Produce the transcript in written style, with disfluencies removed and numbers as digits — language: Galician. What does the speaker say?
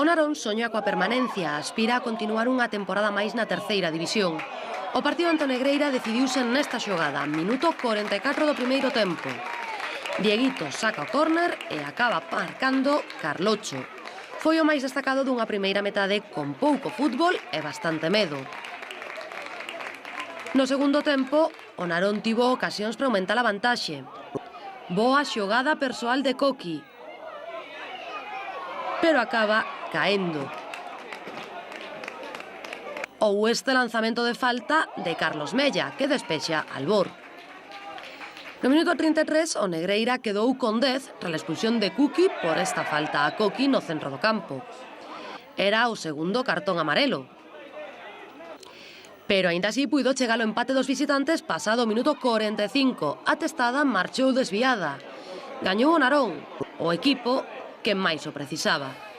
O Narón soña coa permanencia, aspira a continuar unha temporada máis na terceira división. O partido ante o Negreira decidiuse nesta xogada, minuto 44 do primeiro tempo. Dieguito saca o córner e acaba marcando Carlocho. Foi o máis destacado dunha primeira metade con pouco fútbol e bastante medo. No segundo tempo, o Narón tivo ocasións para aumentar a vantaxe. Boa xogada persoal de Coqui, pero acaba caendo. Ou este lanzamento de falta de Carlos Mella, que despexa Albor. No minuto 33, o Negreira quedou con 10 tras a expulsión de Cuqui por esta falta a Coqui no centro do campo. Era o segundo cartón amarelo. Pero aínda así puido chegar o empate dos visitantes pasado o minuto 45. A testada marchou desviada. Gañou o Narón, o equipo que máis o precisaba.